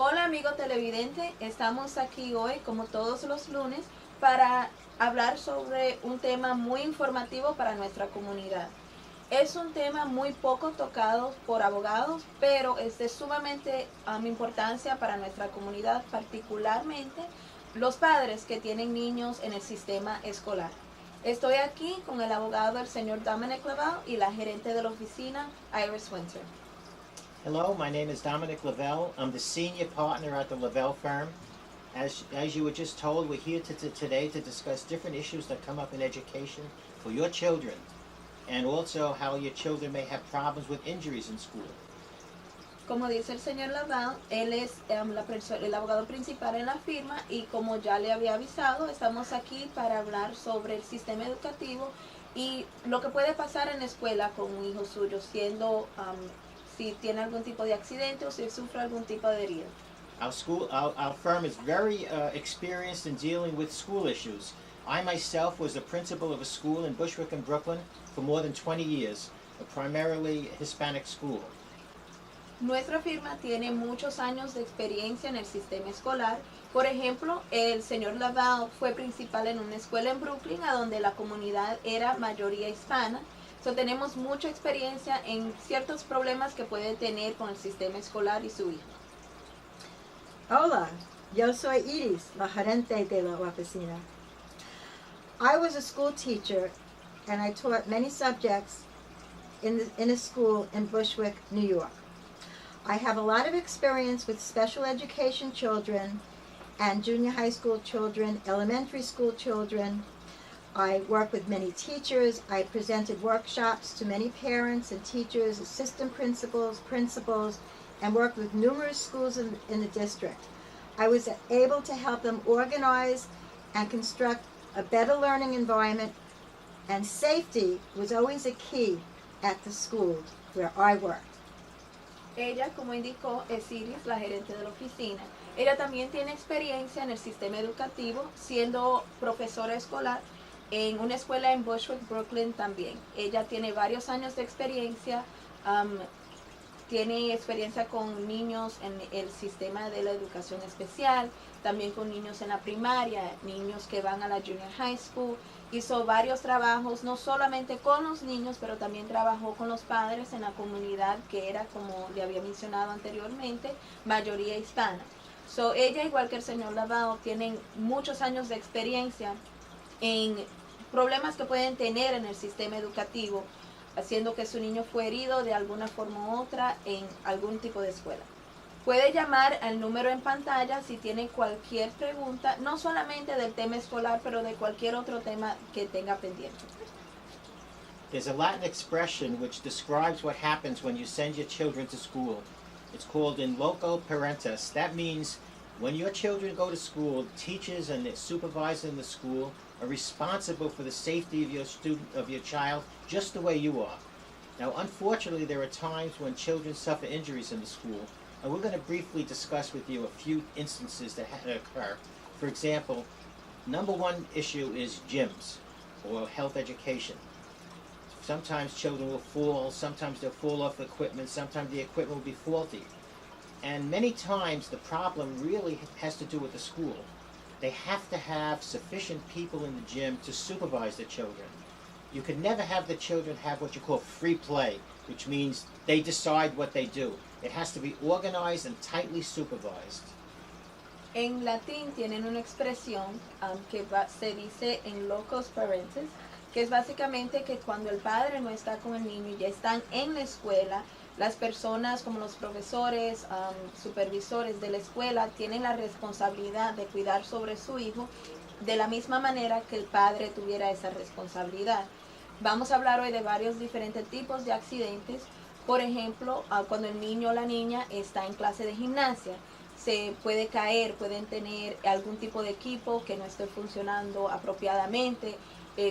Hola amigo televidente, estamos aquí hoy como todos los lunes para hablar sobre un tema muy informativo para nuestra comunidad. Es un tema muy poco tocado por abogados, pero es de sumamente importancia para nuestra comunidad, particularmente los padres que tienen niños en el sistema escolar. Estoy aquí con el abogado, el señor Lavelle, y la gerente de la oficina, Iris Winter. Hello, my name is Dominic Lavelle. I'm the senior partner at the Lavelle firm. As you were just told, we're here today to discuss different issues that come up in education for your children, and also how your children may have problems with injuries in school. Como dice el señor Lavelle, él es el abogado principal en la firma y como ya le había avisado, estamos aquí para hablar sobre el sistema educativo y lo que puede pasar en la escuela con un hijo suyo, siendo si tiene algún tipo de accidente o si sufre algún tipo de herida. Our firm is very experienced in dealing with school issues. I myself was the principal of a school in Bushwick and Brooklyn for more than 20 years, a primarily Hispanic school. Nuestra firma tiene muchos años de experiencia en el sistema escolar. Por ejemplo, el señor Lavelle fue principal en una escuela en Brooklyn, a donde la comunidad era mayoría hispana. So, tenemos mucha experiencia en ciertos problemas que puede tener con el sistema escolar y su hijo. Hola, yo soy Iris, la gerente de la oficina. I was a school teacher and I taught many subjects in a school in Bushwick, New York. I have a lot of experience with special education children and junior high school children, elementary school children. I work with many teachers. I presented workshops to many parents and teachers, assistant principals, and worked with numerous schools in the district. I was able to help them organize and construct a better learning environment, and safety was always a key at the school where I worked. Ella, como indicó, es Iris, la gerente de la oficina. Ella también tiene experiencia en el sistema educativo, siendo profesora escolar en una escuela en Bushwick, Brooklyn también. Ella tiene varios años de experiencia, tiene experiencia con niños en el sistema de la educación especial, también con niños en la primaria, niños que van a la junior high school. Hizo varios trabajos, no solamente con los niños, pero también trabajó con los padres en la comunidad que era, como le había mencionado anteriormente, mayoría hispana. So, ella, igual que el señor Lavelle, tienen muchos años de experiencia en problemas que pueden tener en el sistema educativo, haciendo que su niño fue herido de alguna forma u otra en algún tipo de escuela. Puede llamar al número en pantalla si tiene cualquier pregunta, no solamente del tema escolar, pero de cualquier otro tema que tenga pendiente. There's a Latin expression which describes what happens when you send your children to school. It's called in loco parentis. That means when your children go to school, teachers and the supervisor in the school are responsible for the safety of your child, just the way you are. Now, unfortunately, there are times when children suffer injuries in the school, and we're going to briefly discuss with you a few instances that occur. For example, number one issue is gyms or health education. Sometimes children will fall, sometimes they'll fall off equipment, sometimes the equipment will be faulty. And many times the problem really has to do with the school. They have to have sufficient people in the gym to supervise the children. You can never have the children have what you call free play, which means they decide what they do. It has to be organized and tightly supervised. En latín tienen una expresión que se dice en locos parentis, que es básicamente que cuando el padre no está con el niño y ya están en la escuela, las personas como los profesores, supervisores de la escuela tienen la responsabilidad de cuidar sobre su hijo de la misma manera que el padre tuviera esa responsabilidad. Vamos a hablar hoy de varios diferentes tipos de accidentes. Por ejemplo, cuando el niño o la niña está en clase de gimnasia, se puede caer, pueden tener algún tipo de equipo que no esté funcionando apropiadamente.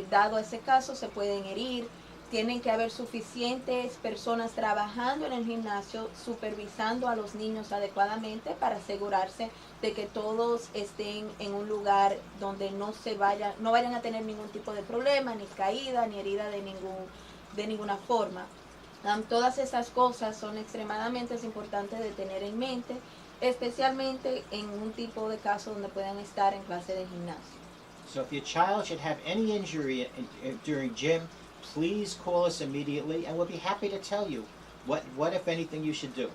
Dado ese caso, se pueden herir. Tienen que haber suficientes personas trabajando en el gimnasio, supervisando a los niños adecuadamente para asegurarse de que todos estén en un lugar donde no vayan a tener ningún tipo de problema, ni caída, ni herida de ninguna forma. Todas esas cosas son extremadamente importantes de tener en mente especialmente en un tipo de caso donde puedan estar en clase de gimnasio. So if your child should have any injury during gym, please call us immediately and we'll be happy to tell you what if anything you should do.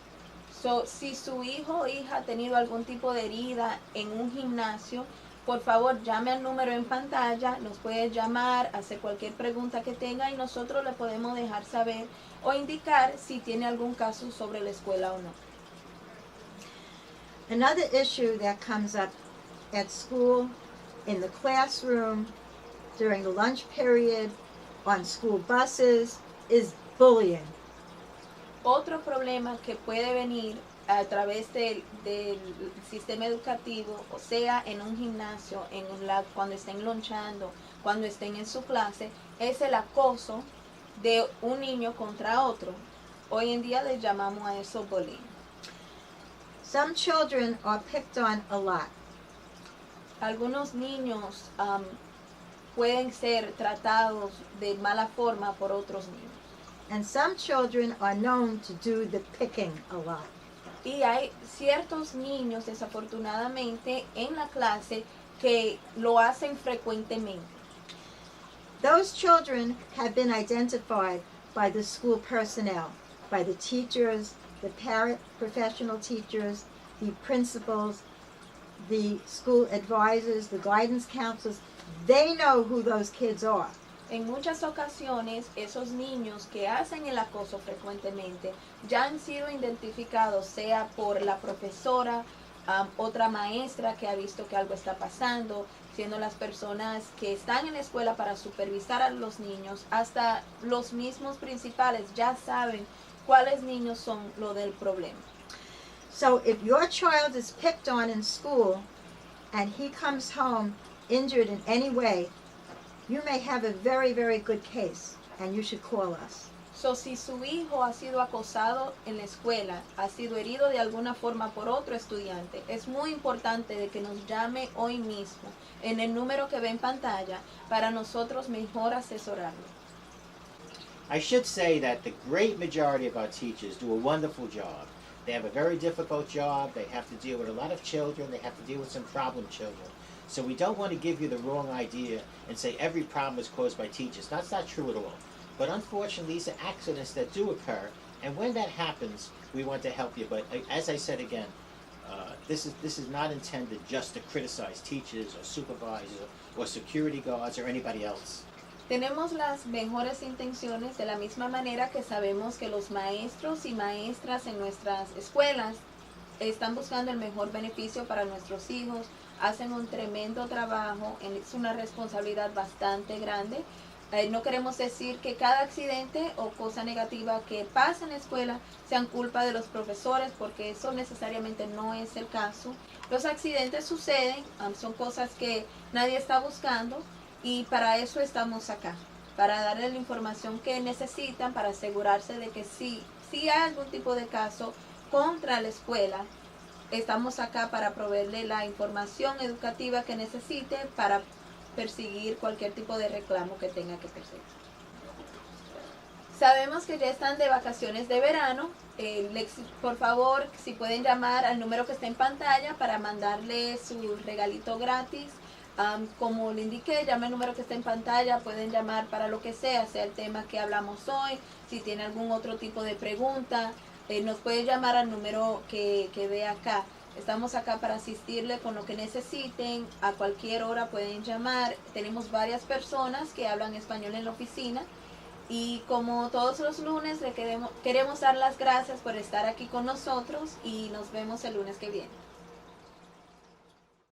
So, si su hijo o hija ha tenido algún tipo de herida en un gimnasio, por favor llame al número en pantalla, nos puede llamar, hacer cualquier pregunta que tenga y nosotros le podemos dejar saber o indicar si tiene algún caso sobre la escuela o no. Another issue that comes up at school, in the classroom, during the lunch period, on school buses, is bullying. Otro problema que puede venir a través del sistema educativo, o sea, en un gimnasio, cuando estén lonchando, cuando estén en su clase, es el acoso de un niño contra otro. Hoy en día le llamamos a eso bullying. Some children are picked on a lot. Algunos niños pueden ser tratados de mala forma por otros niños. And some children are known to do the picking a lot. Y hay ciertos niños, desafortunadamente, en la clase que lo hacen frecuentemente. Those children have been identified by the school personnel, by the teachers, the paraprofessional teachers, the principals, the school advisors, the guidance counselors. They know who those kids are. En muchas ocasiones, esos niños que hacen el acoso frecuentemente ya han sido identificados, sea por la profesora, otra maestra que ha visto que algo está pasando, siendo las personas que están en la escuela para supervisar a los niños, hasta los mismos principales ya saben cuáles niños son lo del problema. So if your child is picked on in school and he comes home injured in any way, you may have a very, very good case, and you should call us. So, si su hijo ha sido acosado en la escuela, ha sido herido de alguna forma por otro estudiante, es muy importante de que nos llame hoy mismo en el número que ve en pantalla para nosotros mejor asesorarlo. I should say that the great majority of our teachers do a wonderful job. They have a very difficult job. They have to deal with a lot of children. They have to deal with some problem children. So we don't want to give you the wrong idea and say every problem is caused by teachers. That's not true at all. But unfortunately, these are accidents that do occur. And when that happens, we want to help you. But as I said again, this is not intended just to criticize teachers or supervisors or security guards or anybody else. Tenemos las mejores intenciones de la misma manera que sabemos que los maestros y maestras en nuestras escuelas están buscando el mejor beneficio para nuestros hijos, hacen un tremendo trabajo, es una responsabilidad bastante grande. No queremos decir que cada accidente o cosa negativa que pasa en la escuela sean culpa de los profesores, porque eso necesariamente no es el caso. Los accidentes suceden, son cosas que nadie está buscando y para eso estamos acá, para darles la información que necesitan, para asegurarse de que si hay algún tipo de caso contra la escuela, estamos acá para proveerle la información educativa que necesite para perseguir cualquier tipo de reclamo que tenga que perseguir. Sabemos que ya están de vacaciones de verano. Por favor, si pueden llamar al número que está en pantalla para mandarle su regalito gratis. Como le indiqué, llame al número que está en pantalla. Pueden llamar para lo que sea el tema que hablamos hoy. Si tiene algún otro tipo de pregunta, nos puede llamar al número que ve acá. Estamos acá para asistirle con lo que necesiten. A cualquier hora pueden llamar. Tenemos varias personas que hablan español en la oficina. Y como todos los lunes, queremos dar las gracias por estar aquí con nosotros y nos vemos el lunes que viene.